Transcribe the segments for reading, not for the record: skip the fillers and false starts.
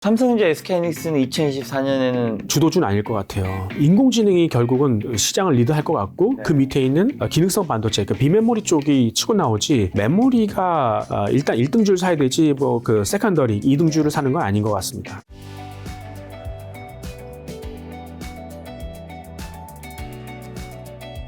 삼성전자 SK하이닉스는 2024년에는 주도주는 아닐 것 같아요. 인공지능이 결국은 시장을 리드할 것 같고 그 밑에 있는 기능성 반도체, 그 비메모리 쪽이 치고 나오지 메모리가 일단 1등줄 사야 되지 뭐 그 세컨더리 2등줄을 사는 건 아닌 것 같습니다.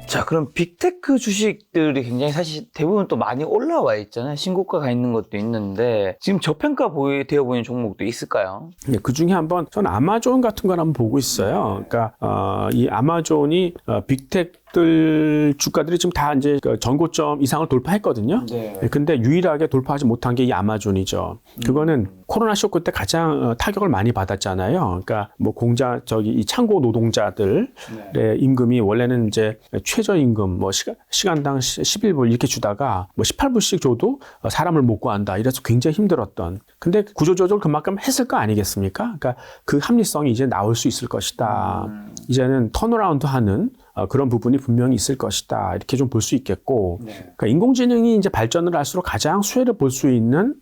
자, 그럼 빅테크 주식들이 굉장히 사실 대부분 또 많이 올라와 있잖아요. 신고가가 있는 것도 있는데 지금 저평가 되어 보이는 종목도 있을까요? 네, 그 중에 한번 저는 아마존 같은 걸 한번 보고 있어요. 그러니까 이 아마존이 빅텍들 주가들이 지금 다 이제 전고점 이상을 돌파했거든요. 네. 근데 유일하게 돌파하지 못한 게 이 아마존이죠. 그거는 코로나 쇼크 때 가장 타격을 많이 받았잖아요. 그러니까 뭐 이 창고 노동자들의 임금이 원래는 이제 최저임금 뭐 시간당 11불 이렇게 주다가 뭐 18불씩 줘도 사람을 못 구한다. 이래서 굉장히 힘들었던. 근데 구조조정을 그만큼 했을 거 아니겠습니까? 그러니까 그 합리성이 이제 나올 수 있을 것이다. 이제는 턴어라운드 하는 그런 부분이 분명히 있을 것이다. 이렇게 좀 볼 수 있겠고, 그러니까 인공지능이 이제 발전을 할수록 가장 수혜를 볼 수 있는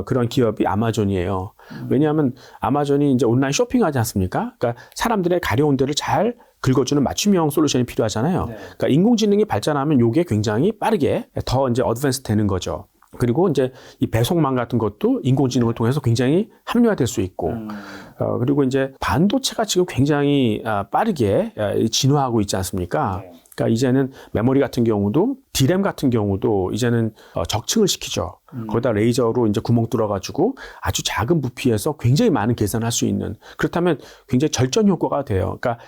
그런 기업이 아마존이에요. 왜냐하면 아마존이 이제 온라인 쇼핑하지 않습니까? 그러니까 사람들의 가려운 데를 잘 긁어주는 맞춤형 솔루션이 필요하잖아요. 그러니까 인공지능이 발전하면 이게 굉장히 빠르게 더 이제 어드밴스 되는 거죠. 그리고 이제 이 배송망 같은 것도 인공지능을 통해서 굉장히 합리화될 수 있고, 그리고 이제 반도체가 지금 굉장히 빠르게 진화하고 있지 않습니까? 그러니까 이제는 메모리 같은 경우도 D램 같은 경우도 이제는 적층을 시키죠. 거기다 레이저로 이제 구멍 뚫어가지고 아주 작은 부피에서 굉장히 많은 계산을 할 수 있는, 그렇다면 굉장히 절전 효과가 돼요. 그러니까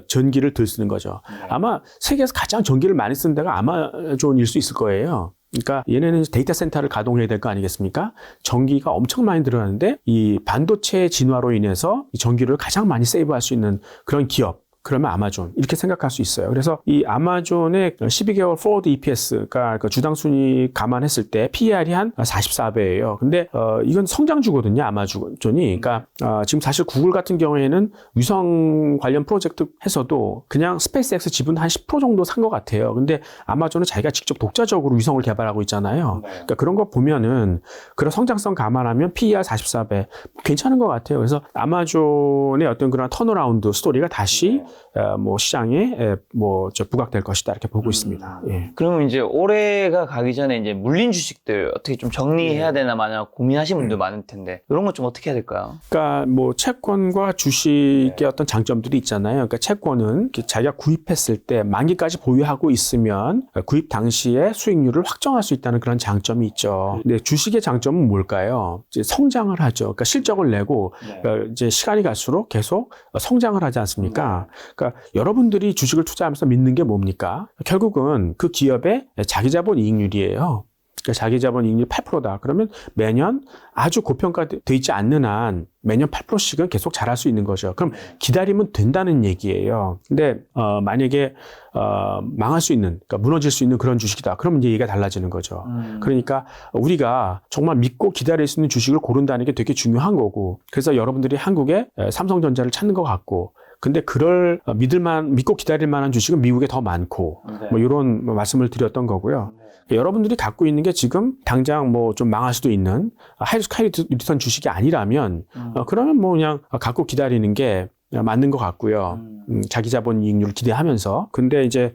전기를 덜 쓰는 거죠. 아마 세계에서 가장 전기를 많이 쓰는 데가 아마존일 수 있을 거예요. 그러니까 얘네는 데이터 센터를 가동해야 될 거 아니겠습니까? 전기가 엄청 많이 들어가는데 이 반도체 진화로 인해서 이 전기를 가장 많이 세이브할 수 있는 그런 기업, 그러면 아마존 이렇게 생각할 수 있어요. 그래서 이 아마존의 12개월 포워드 EPS가 주당 순이익 감안했을 때 PER이 한 44배예요. 근데 이건 성장주거든요, 아마존이. 그러니까 지금 사실 구글 같은 경우에는 위성 관련 프로젝트 해서도 그냥 스페이스X 지분 한 10% 정도 산 것 같아요. 근데 아마존은 자기가 직접 독자적으로 위성을 개발하고 있잖아요. 그러니까 그런 거 보면은 그런 성장성 감안하면 PER 44배 괜찮은 것 같아요. 그래서 아마존의 어떤 그런 턴어라운드 스토리가 다시 뭐 시장에 부각될 것이다 이렇게 보고 있습니다. 예. 그러면 이제 올해가 가기 전에 이제 물린 주식들 어떻게 좀 정리해야 되나 만약 고민하시는 분들 많을 텐데 이런 것 좀 어떻게 해야 될까요? 그러니까 뭐 채권과 주식의 어떤 장점들이 있잖아요. 그러니까 채권은 자기가 구입했을 때 만기까지 보유하고 있으면 구입 당시에 수익률을 확정할 수 있다는 그런 장점이 있죠. 근데 주식의 장점은 뭘까요? 이제 성장을 하죠. 그러니까 실적을 내고 이제 시간이 갈수록 계속 성장을 하지 않습니까? 그러니까 여러분들이 주식을 투자하면서 믿는 게 뭡니까? 결국은 그 기업의 자기 자본 이익률이에요. 그러니까 자기 자본 이익률이 8%다. 그러면 매년 아주 고평가되어 있지 않는 한 매년 8%씩은 계속 잘할 수 있는 거죠. 그럼 기다리면 된다는 얘기예요. 근데 만약에 망할 수 있는, 그러니까 무너질 수 있는 그런 주식이다. 그러면 이제 얘기가 달라지는 거죠. 그러니까 우리가 정말 믿고 기다릴 수 있는 주식을 고른다는 게 되게 중요한 거고, 그래서 여러분들이 한국에 삼성전자를 찾는 것 같고, 근데 믿고 기다릴 만한 주식은 미국에 더 많고, 뭐 이런 말씀을 드렸던 거고요. 여러분들이 갖고 있는 게 지금 당장 뭐 좀 망할 수도 있는 하이 리턴 주식이 아니라면, 그러면 뭐 그냥 갖고 기다리는 게 맞는 것 같고요. 자기 자본 이익률을 기대하면서. 근데 이제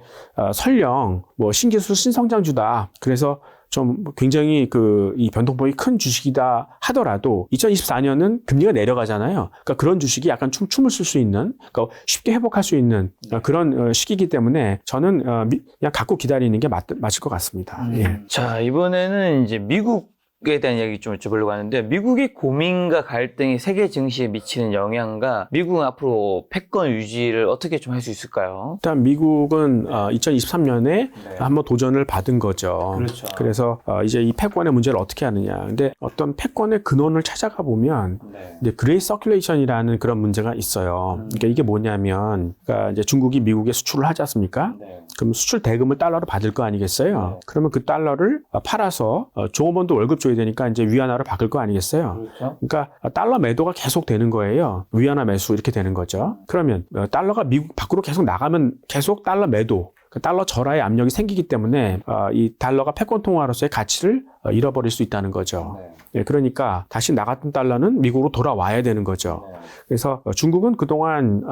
설령 뭐 신기술 신성장주다. 그래서 좀 굉장히 이 변동폭이 큰 주식이다 하더라도 2024년은 금리가 내려가잖아요. 그러니까 그런 주식이 약간 춤을 출 수 있는, 그러니까 쉽게 회복할 수 있는 그런 시기이기 때문에 저는 그냥 갖고 기다리는 게 맞을 것 같습니다. 예. 자, 이번에는 이제 미국에 대한 이야기 좀 여쭤보려고 하는데 미국의 고민과 갈등이 세계 증시에 미치는 영향과 미국은 앞으로 패권 유지를 어떻게 좀 할 수 있을까요? 일단 미국은 2023년에 한번 도전을 받은 거죠. 그렇죠. 그래서 이제 이 패권의 문제를 어떻게 하느냐. 근데 어떤 패권의 근원을 찾아가 보면 이제 그레이 서큘레이션이라는 그런 문제가 있어요. 그러니까 이게 뭐냐면, 그러니까 이제 중국이 미국에 수출을 하지 않습니까? 그럼 수출 대금을 달러로 받을 거 아니겠어요? 그러면 그 달러를 팔아서 종업원도 월급 줘야 되니까 이제 위안화로 바꿀 거 아니겠어요? 그렇죠. 그러니까 달러 매도가 계속 되는 거예요. 위안화 매수 이렇게 되는 거죠. 그러면 달러가 미국 밖으로 계속 나가면 계속 달러 매도, 그 달러 절하의 압력이 생기기 때문에 이 달러가 패권 통화로서의 가치를 잃어버릴 수 있다는 거죠. 네, 그러니까 다시 나갔던 달러는 미국으로 돌아와야 되는 거죠. 그래서 중국은 그동안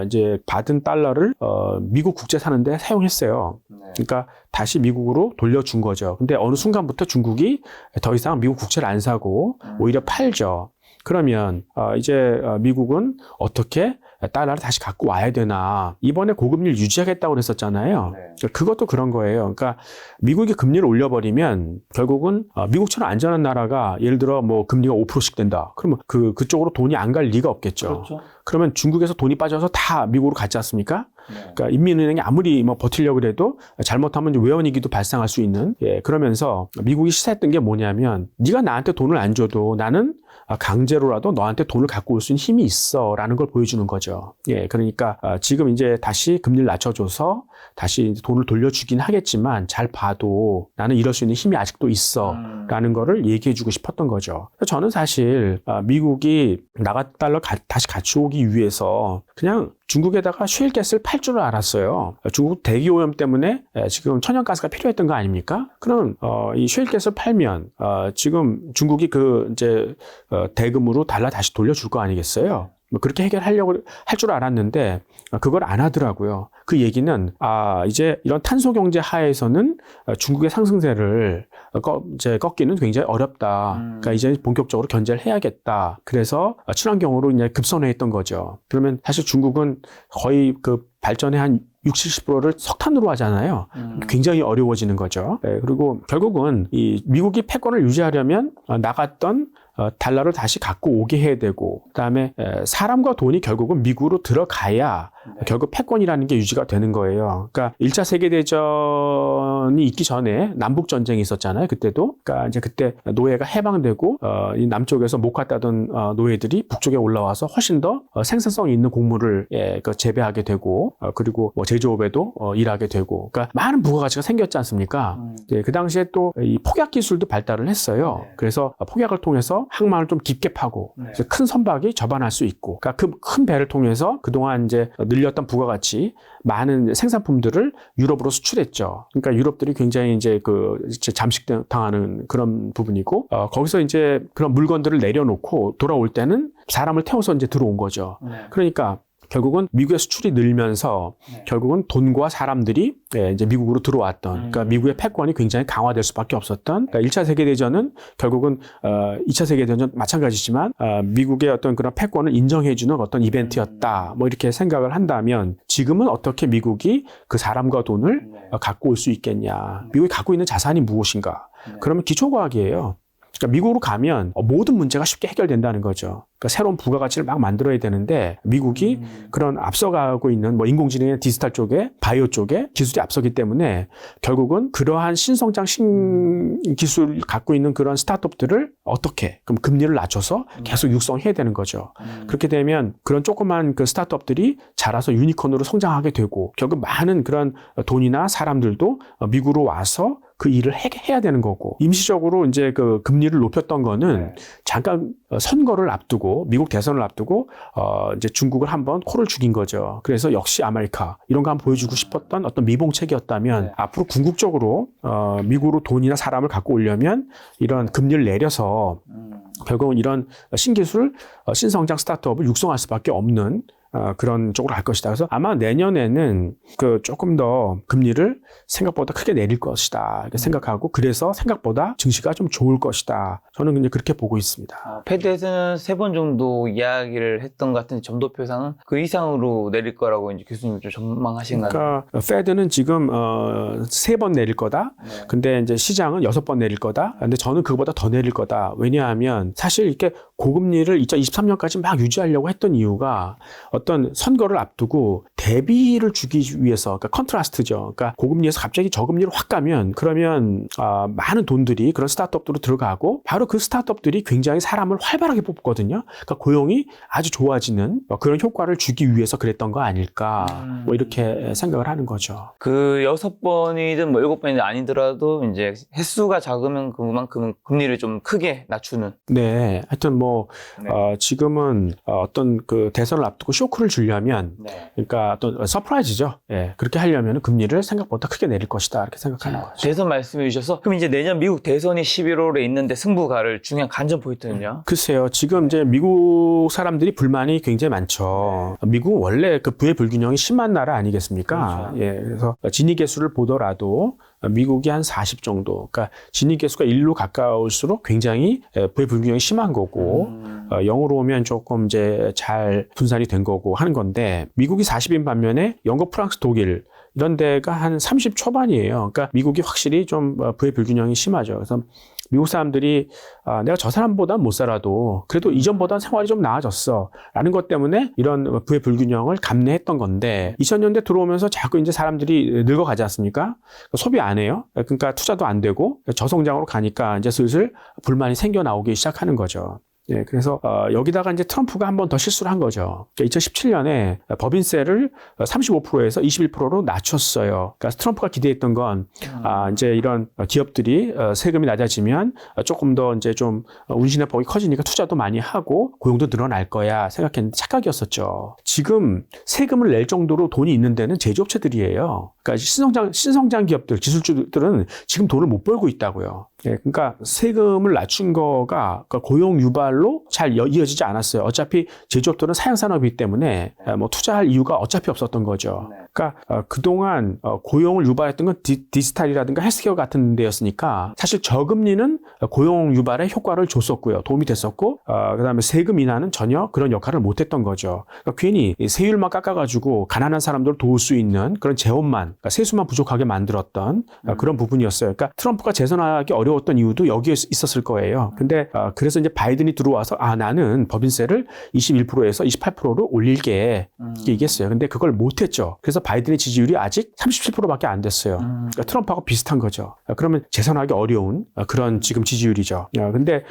이제 받은 달러를 미국 국채 사는데 사용했어요. 그러니까 다시 미국으로 돌려준 거죠. 근데 어느 순간부터 중국이 더 이상 미국 국채를 안 사고 오히려 팔죠. 그러면 이제 미국은 어떻게 달러를 다시 갖고 와야 되나. 이번에 고금리를 유지하겠다고 그랬었잖아요. 그것도 그런 거예요. 그러니까 미국이 금리를 올려버리면 결국은 미국처럼 안전한 나라가 예를 들어 뭐 금리가 5%씩 된다. 그러면 그쪽으로 돈이 안 갈 리가 없겠죠. 그렇죠. 그러면 중국에서 돈이 빠져서 다 미국으로 갔지 않습니까? 그러니까 인민은행이 아무리 뭐 버티려고 해도 잘못하면 외환위기도 발생할 수 있는, 그러면서 미국이 시사했던 게 뭐냐면 네가 나한테 돈을 안 줘도 나는 강제로라도 너한테 돈을 갖고 올 수 있는 힘이 있어 라는 걸 보여주는 거죠. 그러니까 지금 이제 다시 금리를 낮춰줘서 다시 돈을 돌려주긴 하겠지만 잘 봐도 나는 이럴 수 있는 힘이 아직도 있어 라는 거를 얘기해주고 싶었던 거죠. 저는 사실 미국이 나갔던 달러 다시 갖추오기 위해서 그냥 중국에다가 셰일가스를 팔 줄 알았어요. 중국 대기오염 때문에 지금 천연가스가 필요했던 거 아닙니까? 그럼 이 셰일가스를 팔면 지금 중국이 이제 대금으로 달러 다시 돌려줄 거 아니겠어요? 뭐 그렇게 해결하려고 할 줄 알았는데 그걸 안 하더라고요. 그 얘기는 이제 이런 탄소 경제 하에서는 중국의 상승세를 이제 꺾기는 굉장히 어렵다. 그러니까 이제 본격적으로 견제를 해야겠다. 그래서 친환경으로 이제 급선회했던 거죠. 그러면 사실 중국은 거의 그 발전의 한 60, 70%를 석탄으로 하잖아요. 굉장히 어려워지는 거죠. 그리고 결국은 이 미국이 패권을 유지하려면 나갔던 달러를 다시 갖고 오게 해야 되고, 그다음에 사람과 돈이 결국은 미국으로 들어가야 결국 패권이라는 게 유지가 되는 거예요. 그러니까 1차 세계대전이 있기 전에 남북전쟁이 있었잖아요. 그때도. 그러니까 이제 그때 노예가 해방되고 이 남쪽에서 못 갔다던 노예들이 북쪽에 올라와서 훨씬 더 생산성 있는 곡물을 재배하게 되고, 그리고 뭐 제조업에도 일하게 되고, 그러니까 많은 부가가치가 생겼지 않습니까? 그 당시에 또 이 폭약 기술도 발달을 했어요. 그래서 폭약을 통해서 항만을 좀 깊게 파고 그래서 큰 선박이 접안할 수 있고, 그러니까 그 큰 배를 통해서 그동안 이제 늘렸던 부가가치 많은 생산품들을 유럽으로 수출했죠. 그러니까 유럽들이 굉장히 이제 잠식당하는 그런 부분이고, 거기서 이제 그런 물건들을 내려놓고 돌아올 때는 사람을 태워서 이제 들어온 거죠. 그러니까 결국은 미국의 수출이 늘면서 결국은 돈과 사람들이 이제 미국으로 들어왔던, 그러니까 미국의 패권이 굉장히 강화될 수밖에 없었던, 그러니까 1차 세계대전은 결국은 2차 세계대전 마찬가지지만 미국의 어떤 그런 패권을 인정해주는 어떤 이벤트였다. 뭐 이렇게 생각을 한다면 지금은 어떻게 미국이 그 사람과 돈을 갖고 올 수 있겠냐. 미국이 갖고 있는 자산이 무엇인가. 그러면 기초과학이에요. 그러니까 미국으로 가면 모든 문제가 쉽게 해결된다는 거죠. 그러니까 새로운 부가가치를 막 만들어야 되는데 미국이 그런 앞서가고 있는 뭐 인공지능의 디지털 쪽에 바이오 쪽에 기술이 앞서기 때문에 결국은 그러한 신성장 신기술을 갖고 있는 그런 스타트업들을 어떻게 그럼 금리를 낮춰서 계속 육성해야 되는 거죠. 그렇게 되면 그런 조그만 그 스타트업들이 자라서 유니콘으로 성장하게 되고 결국 많은 그런 돈이나 사람들도 미국으로 와서 그 일을 해야 되는 거고, 임시적으로 이제 그 금리를 높였던 거는 잠깐 선거를 앞두고 미국 대선을 앞두고 이제 중국을 한번 코를 죽인 거죠. 그래서 역시 아메리카 이런 거 한번 보여주고 싶었던 어떤 미봉책이었다면 앞으로 궁극적으로 미국으로 돈이나 사람을 갖고 오려면 이런 금리를 내려서 결국은 이런 신기술 신성장 스타트업을 육성할 수밖에 없는 그런 쪽으로 갈 것이다. 그래서 아마 내년에는 조금 더 금리를 생각보다 크게 내릴 것이다. 이렇게 생각하고, 그래서 생각보다 증시가 좀 좋을 것이다. 저는 이제 그렇게 보고 있습니다. 패드에서는 3번 정도 이야기를 했던 것 같은데 점도표상은 그 이상으로 내릴 거라고 이제 교수님 좀 전망하신가요? 그러니까 패드는 지금 3번 내릴 거다. 근데 이제 시장은 6번 내릴 거다. 근데 저는 그거보다 더 내릴 거다. 왜냐하면 사실 이렇게 고금리를 2023년까지 막 유지하려고 했던 이유가 어떤 선거를 앞두고 대비를 주기 위해서, 그러니까 컨트라스트죠. 그러니까 고금리에서 갑자기 저금리로 확 가면 그러면 많은 돈들이 그런 스타트업으로 들어가고 바로 그 스타트업들이 굉장히 사람을 활발하게 뽑거든요. 그러니까 고용이 아주 좋아지는 그런 효과를 주기 위해서 그랬던 거 아닐까. 뭐 이렇게 생각을 하는 거죠. 그 6번이든 뭐 7번이든 아니더라도 이제 횟수가 작으면 그만큼 금리를 좀 크게 낮추는. 네. 하여튼 지금은 어떤 그 대선을 앞두고 쇼크 쇼크를 주려면 네. 그러니까 또 서프라이즈죠. 예, 그렇게 하려면 금리를 생각보다 크게 내릴 것이다 이렇게 생각하는 거죠. 대선 말씀해 주셔서 그럼 이제 내년 미국 대선이 11월에 있는데 승부가를 중요한 관전 포인트는요? 글쎄요, 지금 이제 미국 사람들이 불만이 굉장히 많죠. 미국은 원래 그 부의 불균형이 심한 나라 아니겠습니까? 그렇죠. 예, 그래서 지니 개수를 보더라도 미국이 한 40 정도, 그러니까 지니 개수가 1로 가까울수록 굉장히 부의 불균형이 심한 거고, 0으로 오면 조금 이제 잘 분산이 된 거고 하는 건데, 미국이 40인 반면에 영국, 프랑스, 독일 이런 데가 한 30 초반이에요. 그러니까 미국이 확실히 좀 부의 불균형이 심하죠. 그래서 미국 사람들이 내가 저 사람보다 못 살아도 그래도 이전보다 생활이 좀 나아졌어 라는 것 때문에 이런 부의 불균형을 감내했던 건데 2000년대 들어오면서 자꾸 이제 사람들이 늙어가지 않습니까? 소비 안 해요. 그러니까 투자도 안 되고 저성장으로 가니까 이제 슬슬 불만이 생겨 나오기 시작하는 거죠. 예, 그래서 여기다가 이제 트럼프가 한 번 더 실수를 한 거죠. 그러니까 2017년에 법인세를 35%에서 21%로 낮췄어요. 그러니까 트럼프가 기대했던 건 이제 이런 기업들이 세금이 낮아지면 조금 더 이제 좀 운신의 폭이 커지니까 투자도 많이 하고 고용도 늘어날 거야 생각했는데 착각이었었죠. 지금 세금을 낼 정도로 돈이 있는 데는 제조업체들이에요. 그러니까 신성장 기업들, 기술주들은 지금 돈을 못 벌고 있다고요. 예, 그러니까 세금을 낮춘 거가 고용 유발로 잘 이어지지 않았어요. 어차피 제조업들은 사양산업이기 때문에 뭐 투자할 이유가 어차피 없었던 거죠. 그러니까 그동안 고용을 유발했던 건 디지털이라든가 헬스케어 같은 데였으니까 사실 저금리는 고용 유발에 효과를 줬었고요. 도움이 됐었고 그다음에 세금 인하는 전혀 그런 역할을 못했던 거죠. 그러니까 괜히 세율만 깎아가지고 가난한 사람들을 도울 수 있는 그런 재원만 그러니까 세수만 부족하게 만들었던 그런 부분이었어요. 그러니까 트럼프가 재선하기 어려웠던 이유도 여기에 있었을 거예요. 근데 그래서 이제 바이든이 들어와서 나는 법인세를 21%에서 28%로 올릴게 이렇게 얘기했어요. 근데 그걸 못했죠. 그래서 바이든의 지지율이 아직 37%밖에 안 됐어요. 그러니까 트럼프하고 비슷한 거죠. 그러면 재선하기 어려운 그런 지금 지지율이죠. 근데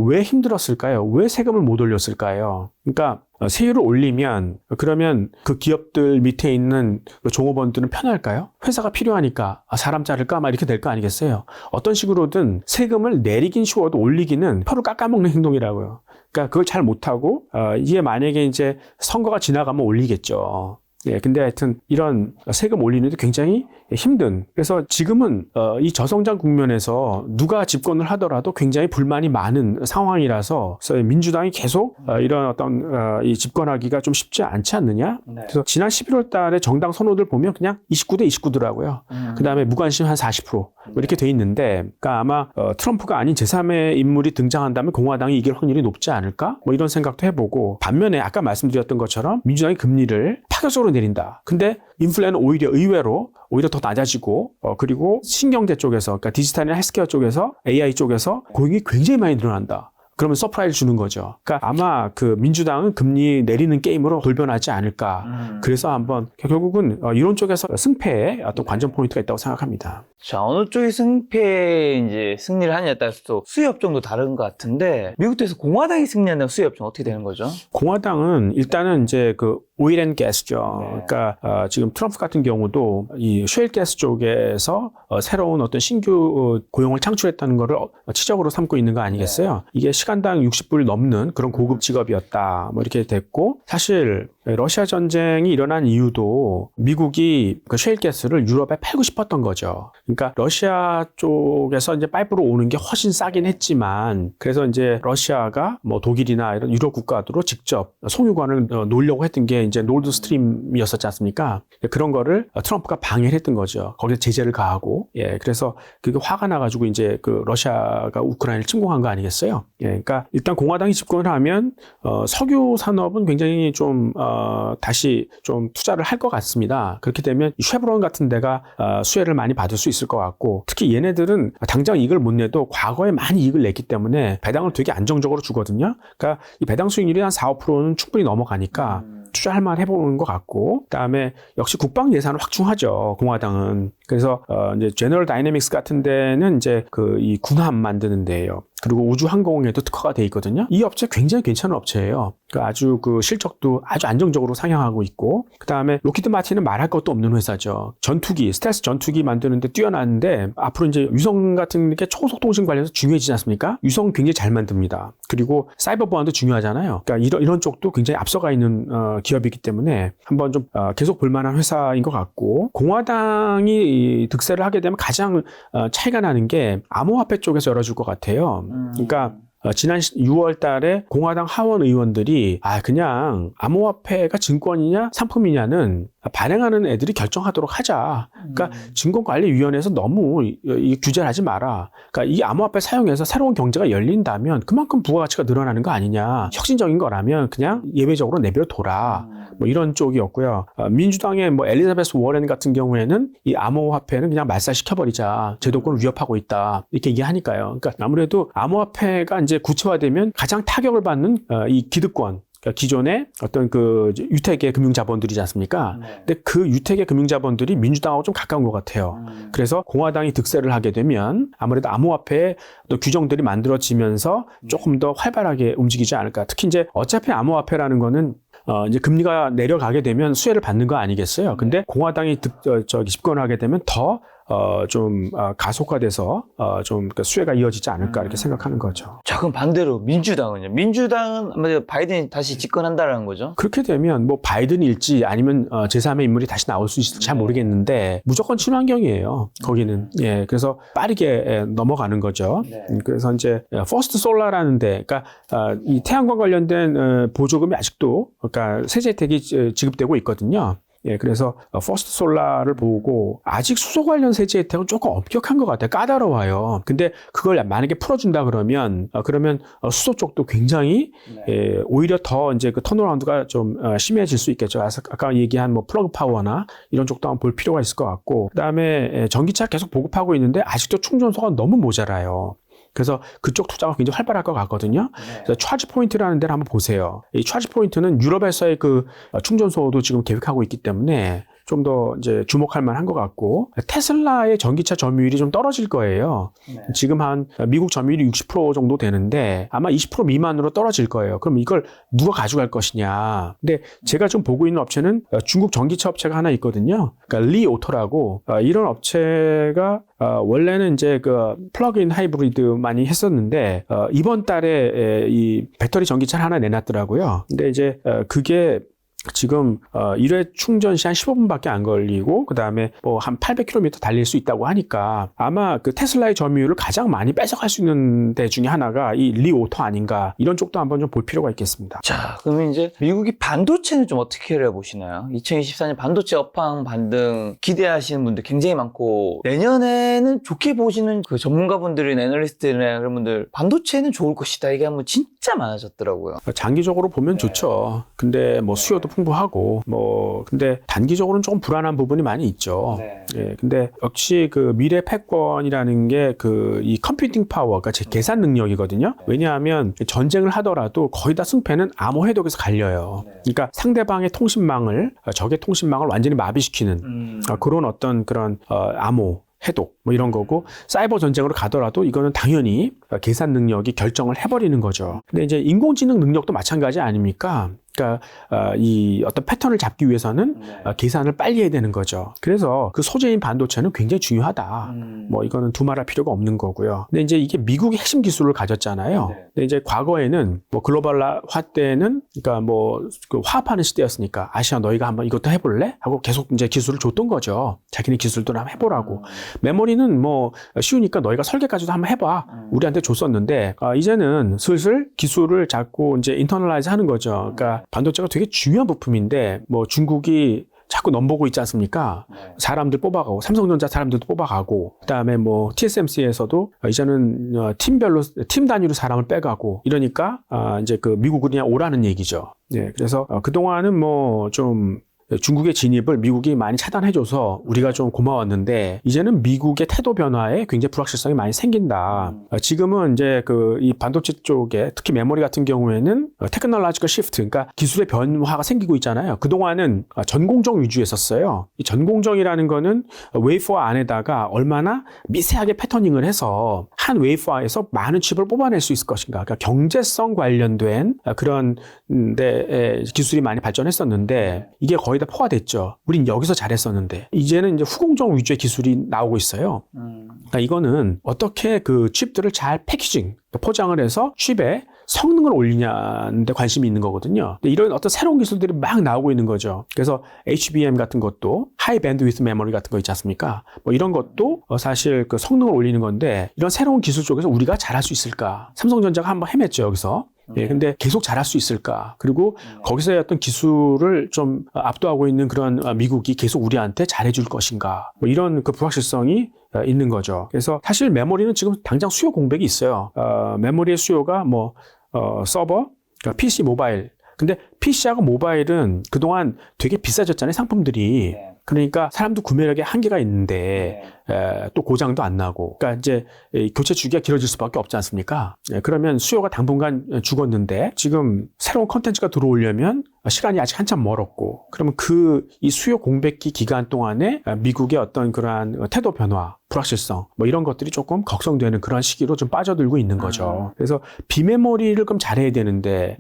왜 힘들었을까요? 왜 세금을 못 올렸을까요? 그러니까 세율을 올리면 그러면 그 기업들 밑에 있는 종업원들은 편할까요? 회사가 필요하니까 사람 자를까 막 이렇게 될 거 아니겠어요? 어떤 식으로든 세금을 내리긴 쉬워도 올리기는 표를 깎아먹는 행동이라고요. 그러니까 그걸 잘 못하고 이게 만약에 이제 선거가 지나가면 올리겠죠. 예, 근데 하여튼 이런 세금 올리는데 굉장히 힘든. 그래서 지금은 이 저성장 국면에서 누가 집권을 하더라도 굉장히 불만이 많은 상황이라서 민주당이 계속 이런 어떤 이 집권하기가 좀 쉽지 않지 않느냐? 네. 그래서 지난 11월 달에 정당 선호들 보면 그냥 29대 29더라고요. 그다음에 무관심 한 40%. 뭐 이렇게 돼 있는데, 그러니까 아마 트럼프가 아닌 제3의 인물이 등장한다면 공화당이 이길 확률이 높지 않을까? 뭐 이런 생각도 해보고 반면에 아까 말씀드렸던 것처럼 민주당이 금리를 파격적으로 내린다. 근데 인플레는 오히려 의외로 오히려 더 낮아지고 그리고 신경제 쪽에서 그러니까 디지털이나 헬스케어 쪽에서 AI 쪽에서 고용이 굉장히 많이 늘어난다. 그러면 서프라이즈 주는 거죠. 그러니까 아마 그 민주당은 금리 내리는 게임으로 돌변하지 않을까. 그래서 한번 결국은 이런 쪽에서 승패에 어떤 관전 포인트가 있다고 생각합니다. 자, 어느 쪽이 이제 승리를 하느냐에 따라서 또 수혜 업종도 다른 것 같은데 미국에서 공화당이 승리한다면 수혜 업종 어떻게 되는 거죠? 공화당은 일단은 이제 그 오일 앤 가스죠. 네. 그러니까 지금 트럼프 같은 경우도 이 셰일 가스 쪽에서 새로운 어떤 신규 고용을 창출했다는 거를 치적으로 삼고 있는 거 아니겠어요? 네. 이게 시간당 60불 넘는 그런 고급 직업이었다. 뭐 이렇게 됐고 사실 러시아 전쟁이 일어난 이유도 미국이 그 셰일 가스를 유럽에 팔고 싶었던 거죠. 그러니까 러시아 쪽에서 이제 파이프로 오는 게 훨씬 싸긴 했지만 그래서 이제 러시아가 뭐 독일이나 이런 유럽 국가들로 직접 송유관을 놓으려고 했던 게 이제 노드 스트림이었었지 않습니까? 그런 거를 트럼프가 방해를 했던 거죠. 거기에 제재를 가하고. 예, 그래서 그게 화가 나가지고 이제 그 러시아가 우크라이나를 침공한 거 아니겠어요? 예, 그러니까 일단 공화당이 집권을 하면 석유 산업은 굉장히 좀 다시 좀 투자를 할 것 같습니다. 그렇게 되면 쉐브론 같은 데가 수혜를 많이 받을 수 있을 것 같고 특히 얘네들은 당장 이익을 못 내도 과거에 많이 이익을 냈기 때문에 배당을 되게 안정적으로 주거든요. 그러니까 이 배당 수익률이 한 4~5%는 충분히 넘어가니까 투자할 만 해보는 것 같고 그다음에 역시 국방 예산을 확충하죠. 공화당은. 그래서 이제 제너럴 다이내믹스 같은 데는 이제 그 이 군함 만드는 데예요. 그리고 우주항공에도 특화가 돼 있거든요. 이 업체 굉장히 괜찮은 업체예요. 아주 그 실적도 아주 안정적으로 상향하고 있고, 그 다음에 로키드 마틴은 말할 것도 없는 회사죠. 전투기, 스텔스 전투기 만드는데 뛰어나는데 앞으로 이제 위성 같은 게 초고속 통신 관련해서 중요해지지 않습니까? 위성 굉장히 잘 만듭니다. 그리고 사이버 보안도 중요하잖아요. 그러니까 이런 쪽도 굉장히 앞서가 있는 기업이기 때문에 한번 좀 계속 볼만한 회사인 것 같고, 공화당이 득세를 하게 되면 가장 차이가 나는 게 암호화폐 쪽에서 열어줄 것 같아요. 그러니까 지난 6월 달에 공화당 하원 의원들이 그냥 암호화폐가 증권이냐 상품이냐는 발행하는 애들이 결정하도록 하자. 그러니까 증권관리위원회에서 너무 이 규제를 하지 마라. 그러니까 이 암호화폐 사용해서 새로운 경제가 열린다면 그만큼 부가가치가 늘어나는 거 아니냐. 혁신적인 거라면 그냥 예외적으로 내버려 둬라. 뭐 이런 쪽이었고요. 민주당의 뭐 엘리자베스 워렌 같은 경우에는 이 암호화폐는 그냥 말살시켜버리자. 제도권을 위협하고 있다. 이렇게 얘기하니까요. 그러니까 아무래도 암호화폐가 이제 구체화되면 가장 타격을 받는 이 기득권. 그러니까 기존의 어떤 그 유택의 금융자본들이지 않습니까? 근데 그 유택의 금융자본들이 민주당하고 좀 가까운 것 같아요. 그래서 공화당이 득세를 하게 되면 아무래도 암호화폐의 또 규정들이 만들어지면서 조금 더 활발하게 움직이지 않을까. 특히 이제 어차피 암호화폐라는 거는 이제 금리가 내려가게 되면 수혜를 받는 거 아니겠어요? 근데 공화당이 집권을 하게 되면 더 좀 가속화돼서 좀 수혜가 이어지지 않을까 이렇게 생각하는 거죠. 자, 그럼 반대로 민주당은요? 민주당은 아마 바이든이 다시 집권한다라는 거죠? 그렇게 되면 뭐 바이든일지 아니면 제3의 인물이 다시 나올 수 있을지 잘 모르겠는데 무조건 친환경이에요. 거기는. 예, 그래서 빠르게 넘어가는 거죠. 그래서 이제 퍼스트 솔라라는데, 그러니까 이 태양광 관련된 보조금이 아직도 그러니까 세제 혜택이 지급되고 있거든요. 예, 그래서 퍼스트 솔라를 보고 아직 수소 관련 세제 혜택은 조금 엄격한 것 같아요. 까다로워요. 근데 그걸 만약에 풀어준다 그러면 수소 쪽도 굉장히 오히려 더 이제 그 턴어라운드가 좀 심해질 수 있겠죠. 아까 얘기한 뭐 플러그 파워나 이런 쪽도 한번 볼 필요가 있을 것 같고, 그다음에 전기차 계속 보급하고 있는데 아직도 충전소가 너무 모자라요. 그래서 그쪽 투자가 굉장히 활발할 것 같거든요. 그래서 차지 포인트라는 데를 한번 보세요. 이 차지 포인트는 유럽에서의 그 충전소도 지금 계획하고 있기 때문에 좀 더 이제 주목할 만한 것 같고, 테슬라의 전기차 점유율이 좀 떨어질 거예요. 지금 한 미국 점유율이 60% 정도 되는데 아마 20% 미만으로 떨어질 거예요. 그럼 이걸 누가 가져갈 것이냐. 근데 제가 좀 보고 있는 업체는 중국 전기차 업체가 하나 있거든요. 그러니까 리오토라고, 이런 업체가 원래는 이제 그 플러그인 하이브리드 많이 했었는데 이번 달에 이 배터리 전기차를 하나 내놨더라고요. 근데 이제 그게 지금 1회 충전 시간 15분밖에 안 걸리고 그다음에 뭐 한 800km 달릴 수 있다고 하니까 아마 그 테슬라의 점유율을 가장 많이 뺏어갈 수 있는 데 중에 하나가 이 리오토 아닌가, 이런 쪽도 한번 좀 볼 필요가 있겠습니다. 자, 그러면 이제 미국이 반도체는 좀 어떻게 보시나요? 2024년 반도체 업황 반등 기대하시는 분들 굉장히 많고, 내년에는 좋게 보시는 그 전문가분들이나 애널리스트나 그런 분들 반도체는 좋을 것이다 이게 한번 진짜 많아졌더라고요. 장기적으로 보면 좋죠. 근데 뭐 수요도 풍부하고 근데 단기적으로는 조금 불안한 부분이 많이 있죠. 예, 근데 역시 그 미래 패권이라는 게 그 이 컴퓨팅 파워, 그러니까 제 계산 능력이거든요. 왜냐하면 전쟁을 하더라도 거의 다 승패는 암호 해독에서 갈려요. 그러니까 상대방의 통신망을, 적의 통신망을 완전히 마비시키는 그런 어떤 그런 암호 해독 뭐 이런 거고, 사이버 전쟁으로 가더라도 이거는 당연히 계산 능력이 결정을 해버리는 거죠. 근데 이제 인공지능 능력도 마찬가지 아닙니까? 그러니까 이 어떤 패턴을 잡기 위해서는 계산을 빨리 해야 되는 거죠. 그래서 그 소재인 반도체는 굉장히 중요하다. 뭐 이거는 두말할 필요가 없는 거고요. 근데 이제 이게 미국의 핵심 기술을 가졌잖아요. 근데 이제 과거에는 뭐 글로벌화 때는 그러니까 뭐 그 화합하는 시대였으니까 아시아 너희가 한번 이것도 해볼래? 하고 계속 이제 기술을 줬던 거죠. 자기네 기술도 한번 해보라고. 메모리는 뭐 쉬우니까 너희가 설계까지도 한번 해봐. 우리한테 줬었는데 이제는 슬슬 기술을 자꾸 이제 인터널라이즈 하는 거죠. 그러니까 반도체가 되게 중요한 부품인데 뭐 중국이 자꾸 넘보고 있지 않습니까? 사람들 뽑아가고, 삼성전자 사람들도 뽑아가고, 그다음에 뭐 TSMC에서도 이제는 팀별로, 팀 단위로 사람을 빼가고 이러니까 이제 그 미국은 그냥 오라는 얘기죠. 예, 그래서 그동안은 뭐 좀 중국의 진입을 미국이 많이 차단해줘서 우리가 좀 고마웠는데 이제는 미국의 태도 변화에 굉장히 불확실성이 많이 생긴다. 지금은 이제 이 반도체 쪽에 특히 메모리 같은 경우에는 테크놀로지컬 시프트, 그러니까 기술의 변화가 생기고 있잖아요. 그동안은 전공정 위주였었어요. 이 전공정이라는 거는 웨이퍼 안에다가 얼마나 미세하게 패터닝을 해서 한 웨이퍼에서 많은 칩을 뽑아낼 수 있을 것인가. 그러니까 경제성 관련된 그런 데 기술이 많이 발전했었는데 이게 거의 다 포화됐죠. 우린 여기서 잘했었는데 이제는 이제 후공정 위주의 기술이 나오고 있어요. 그러니까 이거는 어떻게 그 칩들을 잘 패키징, 포장을 해서 칩에 성능을 올리냐는 데 관심이 있는 거거든요. 근데 이런 어떤 새로운 기술들이 막 나오고 있는 거죠. 그래서 HBM 같은 것도 하이 밴드위스 메모리 같은 거 있지 않습니까? 뭐 이런 것도 사실 그 성능을 올리는 건데 이런 새로운 기술 쪽에서 우리가 잘할 수 있을까? 삼성전자가 한번 헤맸죠, 여기서. 예, 근데 계속 잘할 수 있을까? 그리고 거기서의 어떤 기술을 좀 압도하고 있는 그런 미국이 계속 우리한테 잘해줄 것인가? 뭐 이런 그 불확실성이 있는 거죠. 그래서 사실 메모리는 지금 당장 수요 공백이 있어요. 메모리의 수요가 서버, 그러니까 PC, 모바일. 근데 PC하고 모바일은 그동안 되게 비싸졌잖아요, 상품들이. 그러니까 사람도 구매력에 한계가 있는데 또 고장도 안 나고. 그러니까 이제 교체 주기가 길어질 수밖에 없지 않습니까? 그러면 수요가 당분간 죽었는데 지금 새로운 컨텐츠가 들어오려면 시간이 아직 한참 멀었고, 그러면 이 수요 공백기 기간 동안에 미국의 어떤 그러한 태도 변화, 불확실성, 뭐 이런 것들이 조금 걱정되는 그런 시기로 좀 빠져들고 있는 거죠. 그래서 비메모리를 그럼 잘해야 되는데,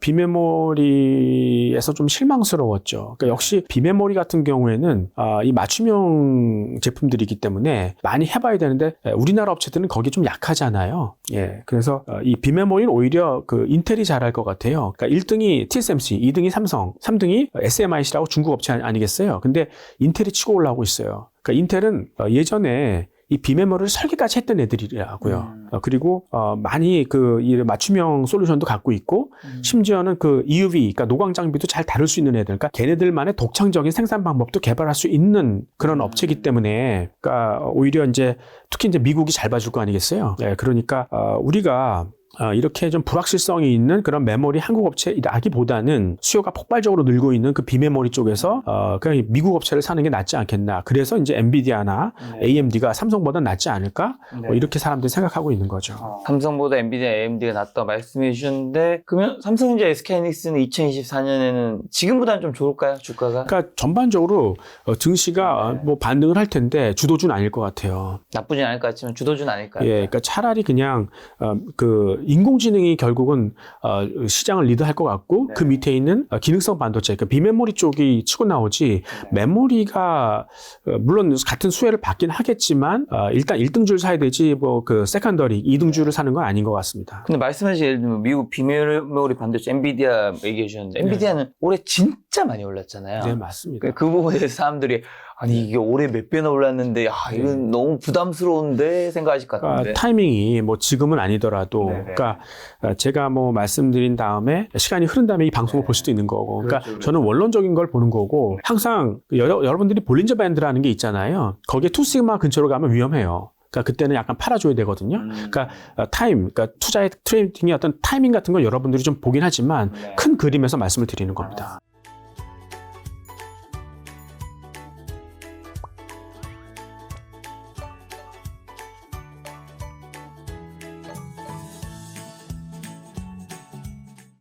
비메모리에서 좀 실망스러웠죠. 그러니까 역시 비메모리 같은 경우에는 이 맞춤형 제품들이기 때문에 많이 해봐야 되는데, 우리나라 업체들은 거기에 좀 약하잖아요. 예. 그래서 이 비메모리는 오히려 그 인텔이 잘할 것 같아요. 그러니까 1등이 TSMC, 2등이 삼성, 3등이 SMIC라고 중국 업체 아니겠어요? 근데 인텔이 치고 올라오고 있어요. 그러니까 인텔은 예전에 이 비메모리를 설계까지 했던 애들이라고요. 그리고 많이 이 맞춤형 솔루션도 갖고 있고, 심지어는 그 EUV, 그러니까 노광 장비도 잘 다룰 수 있는 애들, 그러니까 걔네들만의 독창적인 생산 방법도 개발할 수 있는 그런 업체이기 때문에, 그러니까 오히려 특히 미국이 잘 봐줄 거 아니겠어요? 네, 그러니까 우리가 이렇게 좀 불확실성이 있는 그런 메모리 한국 업체라기보다는 수요가 폭발적으로 늘고 있는 그 비메모리 쪽에서 그냥 미국 업체를 사는 게 낫지 않겠나. 그래서 이제 엔비디아나 AMD가 삼성보다 낫지 않을까? 뭐 이렇게 사람들이 생각하고 있는 거죠. 삼성보다 엔비디아, AMD가 낫다고 말씀해 주셨는데, 그러면 삼성전자, SK하이닉스는 2024년에는 지금보다는 좀 좋을까요, 주가가? 그러니까 전반적으로 증시가 뭐 반등을 할 텐데 주도주는 아닐 것 같아요. 나쁘진 않을 것 같지만 주도주는 아닐 것 같아요. 예, 그러니까 차라리 그냥 인공지능이 결국은 시장을 리드할 것 같고, 그 밑에 있는 기능성 반도체, 그러니까 비메모리 쪽이 치고 나오지, 메모리가 물론 같은 수혜를 받긴 하겠지만 일단 1등줄 사야 되지 그 세컨더리 2등줄을 사는 건 아닌 것 같습니다. 근데 말씀하신 예를 들면 미국 비메모리 반도체 엔비디아 얘기해 주셨는데, 엔비디아는 올해 진짜 많이 올랐잖아요. 네, 맞습니다. 그 부분에 대해서 사람들이 아니 이게 올해 몇 배나 올랐는데 이건 너무 부담스러운데 생각하실 것 같은데. 타이밍이 지금은 아니더라도, 그러니까 제가 말씀드린 다음에 시간이 흐른 다음에 이 방송을 볼 수도 있는 거고, 그러니까 그렇죠. 저는 원론적인 걸 보는 거고, 항상 여러분들이 볼린저 밴드라는 게 있잖아요. 거기에 투시그마 근처로 가면 위험해요. 그러니까 그때는 약간 팔아줘야 되거든요. 그러니까 그러니까 투자의 트레이딩의 어떤 타이밍 같은 걸 여러분들이 좀 보긴 하지만 큰 그림에서 말씀을 드리는 겁니다.